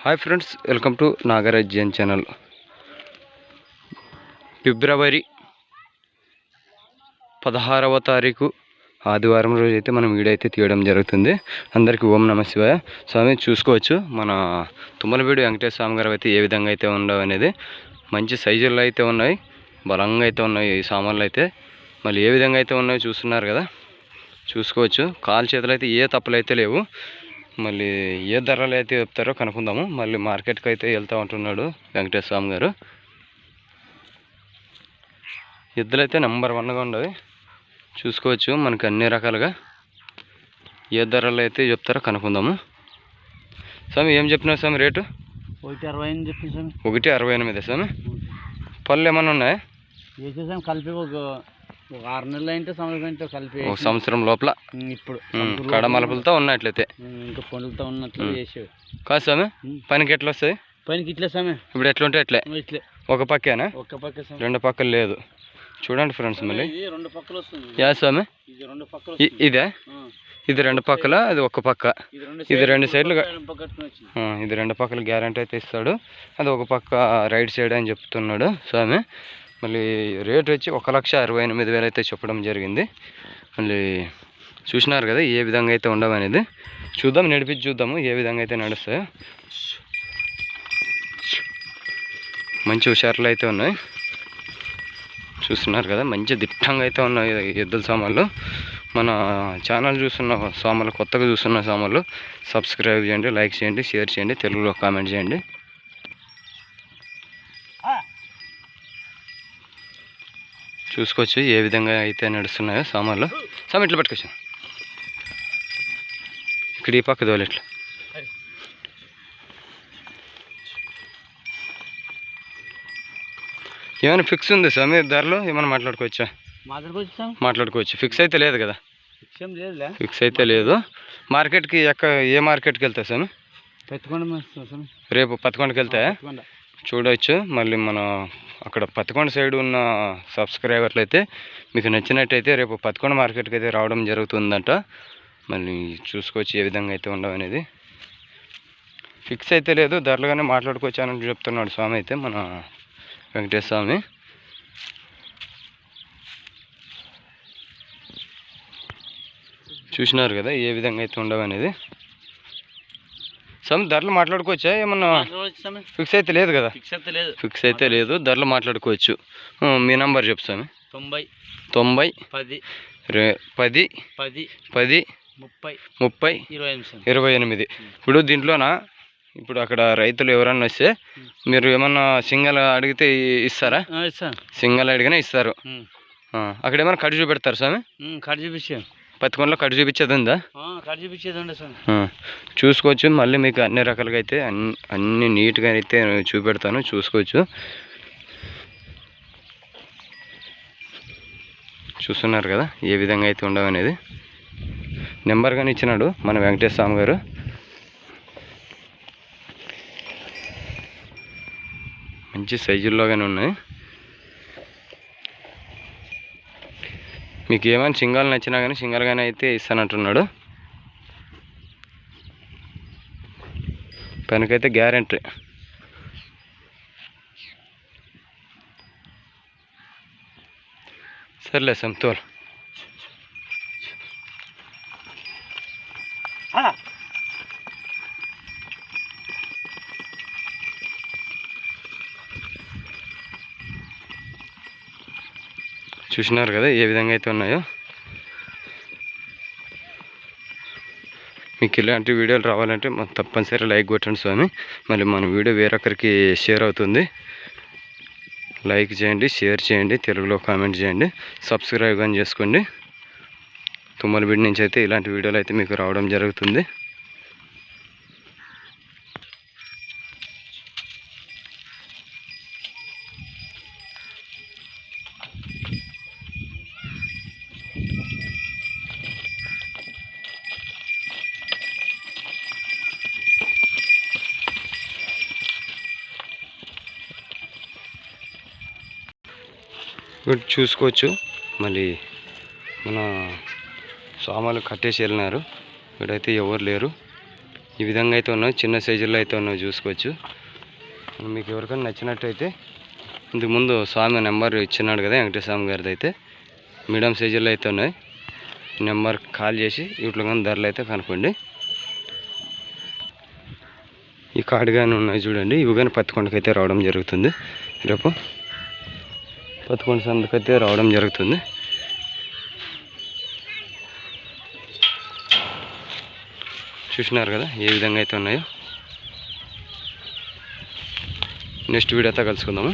Hi friends, welcome to Nagaraj Jain channel. ఫిబ్రవరి 16వ తారీఖు ఆదివారం రోజు అయితే మనం వీడియో అయితే తీయడం జరుగుతుంది. అందరికీ ఓం నమ శివాయ. స్వామి చూసుకోవచ్చు, మన తుమ్మలపేడి వెంకటేశ్వర స్వామి గారు అయితే ఏ విధంగా అయితే ఉండవు అనేది మంచి సైజుల్లో అయితే ఉన్నాయి, బలంగా అయితే ఉన్నాయి. ఈ సామాన్లు అయితే మళ్ళీ ఏ విధంగా అయితే ఉన్నాయో చూస్తున్నారు కదా, చూసుకోవచ్చు. కాలు చేతులు అయితే ఏ తప్పులు అయితే లేవు. మళ్ళీ ఏ ధరలు అయితే చెప్తారో కనుక్కుందాము. మళ్ళీ మార్కెట్కి అయితే వెళ్తూ ఉంటున్నాడు వెంకటేశ్వర స్వామి గారు. ఎద్దులు అయితే నెంబర్ 1గా ఉండవు, చూసుకోవచ్చు. మనకి అన్ని రకాలుగా ఏ ధరలు అయితే చెప్తారో కనుక్కుందాము. స్వామి ఏం చెప్పినావు స్వామి రేటు? 1.60 అని చెప్పి స్వామి. 1.68 స్వామి. పళ్ళు ఏమన్నా ఉన్నాయా? వేసేసాం కలిపి ఒక 6 నెలలు అంటే సంవత్సరం అంటే కలిపి ఒక సంవత్సరం లోపల ఇప్పుడు కడ మలుపులతో ఉన్నట్లయితే ఇంకా పండ్లతో ఉన్నట్లు వేసేవి కాదు స్వామి. పనికి ఎట్లా వస్తాయి? పనికి ఇట్లా స్వామి. ఇప్పుడు ఎట్లా ఉంటే ఎట్లే ఇట్లే ఒక పక్కేనా? ఒక్క పక్క స్వామి, 2 పక్కలు లేదు. చూడండి ఫ్రెండ్స్, మళ్ళీ ఇది 2 పక్కలు వస్తుంది. యా స్వామి, ఇది 2 పక్కలు ఇదే ఇది 2 పక్కల, అది ఒక్క పక్క. ఇది 2 సైడ్లు, ఇది 2 పక్కల గ్యారంటీ అయితే ఇస్తాడు. అది ఒక పక్క రైట్ సైడ్ అని చెప్తున్నాడు స్వామి. మళ్ళీ రేట్ వచ్చి 1,68,000 అయితే చెప్పడం జరిగింది. మళ్ళీ చూసినారు కదా ఏ విధంగా అయితే ఉండవనేది. చూద్దాం, నడిపించి చూద్దాము ఏ విధంగా అయితే నడుస్తాయో. మంచి హుషారులు అయితే ఉన్నాయి, చూస్తున్నారు కదా. మంచి దిట్టంగా అయితే ఉన్నాయి ఎద్దుల సామాన్లు. మన ఛానల్ చూస్తున్న సామాన్లు, కొత్తగా చూస్తున్న సామాన్లు సబ్స్క్రైబ్ చేయండి, లైక్ చేయండి, షేర్ చేయండి, తెలుగులో కామెంట్ చేయండి. చూసుకోవచ్చు ఏ విధంగా అయితే నడుస్తున్నాయో సామాన్లు. సామాన్ ఇట్లా పట్టుకొచ్చా, ఇక్కడ ఈ పక్క దోలు ఇట్లా. ఏమైనా ఫిక్స్ ఉంది స్వామి ధరలో? ఏమైనా మాట్లాడుకోవచ్చా? మాట్లాడుకోవచ్చు. ఫిక్స్ అయితే లేదు కదా? ఫిక్స్ అయితే లేదు. మార్కెట్కి ఏ మార్కెట్కి వెళ్తాయి స్వామి? రేపు పత్తికొండకి వెళ్తాయా? చూడవచ్చు. మళ్ళీ మన అక్కడ పత్తికొండ సైడ్ ఉన్న సబ్స్క్రైబర్లు అయితే మీకు నచ్చినట్టయితే రేపు పత్తికొండ మార్కెట్కి అయితే రావడం జరుగుతుందంట. మళ్ళీ చూసుకోవచ్చు ఏ విధంగా అయితే ఉండవు అనేది. ఫిక్స్ అయితే లేదు, ధరలుగానే మాట్లాడుకోవచ్చు అని చెప్తున్నాడు స్వామి అయితే, మన వెంకటేశ్వర స్వామి. చూసినారు కదా ఏ విధంగా అయితే ఉండవు అనేది. స్వామి ధరలు మాట్లాడుకోవచ్చా? ఏమన్నా ఫిక్స్ అయితే లేదు కదా? ఫిక్స్ అయితే లేదు, ధరలు మాట్లాడుకోవచ్చు. మీ నంబర్ చెప్పు స్వామి. 90 10 10 30 28. ఇప్పుడు దీంట్లోనా, ఇప్పుడు అక్కడ రైతులు ఎవరన్నా వస్తే మీరు ఏమన్నా సింగల్ అడిగితే ఇస్తారా? సింగల్ అడిగినా ఇస్తారు. అక్కడ ఏమైనా కట్ చూపెడతారు స్వామి? కట్ చూపించాను. పత్తికొండలో కట్ చూపించేది ఉందా? చూసుకోవచ్చు. మళ్ళీ మీకు అన్ని రకాలుగా అయితే అన్ని నీట్గా అయితే చూపెడతాను, చూసుకోవచ్చు. చూస్తున్నారు కదా ఏ విధంగా అయితే ఉండవు అనేది. నెంబర్ కానీ ఇచ్చినాడు మన వెంకటేశ్వర స్వామి గారు. మంచి సైజుల్లోగానే ఉన్నాయి. మీకు ఏమైనా సింగల్ నచ్చినా కానీ సింగల్గానే అయితే ఇస్తానంటున్నాడు. పనికైతే గ్యారెంటీ. సర్లే సంతోల్. చూసినారు కదా ఏ విధంగా అయితే ఉన్నాయో. మీకు ఇలాంటి వీడియోలు రావాలంటే తప్పనిసరి లైక్ కొట్టండి స్వామి. మళ్ళీ మన వీడియో వేరొకరికి షేర్ అవుతుంది. లైక్ చేయండి, షేర్ చేయండి, తెలుగులో కామెంట్ చేయండి, సబ్స్క్రైబ్ కానీ చేసుకోండి. తుమ్మలపేడి నుంచి అయితే ఇలాంటి వీడియోలు అయితే మీకు రావడం జరుగుతుంది. ఇక్కడ చూసుకోవచ్చు. మళ్ళీ మన సామాన్లు కట్టేసి వెళ్ళినారు. ఇక్కడైతే ఎవరు లేరు. ఈ విధంగా అయితే ఉన్నాయి, చిన్న సైజుల్లో అయితే ఉన్నాయి చూసుకోవచ్చు. మీకు ఎవరికైనా నచ్చినట్టయితే ఇంతకు ముందు స్వామి నెంబర్ ఇచ్చినాడు కదా వెంకటేశ్వర స్వామి గారిది, అయితే మీడియం సైజుల్లో అయితే ఉన్నాయి. నెంబర్ కాల్ చేసి వీటిలో కానీ ధరలు అయితే కనుక్కోండి. ఈ కాడు కానీ ఉన్నాయి చూడండి, ఇవి కానీ పత్తికొండకి అయితే రావడం జరుగుతుంది. రేపు పత్తికొండ సందుకైతే రావడం జరుగుతుంది. చూసినారు కదా ఏ విధంగా అయితే ఉన్నాయో. నెక్స్ట్ వీడియోతో కలుసుకుందాము.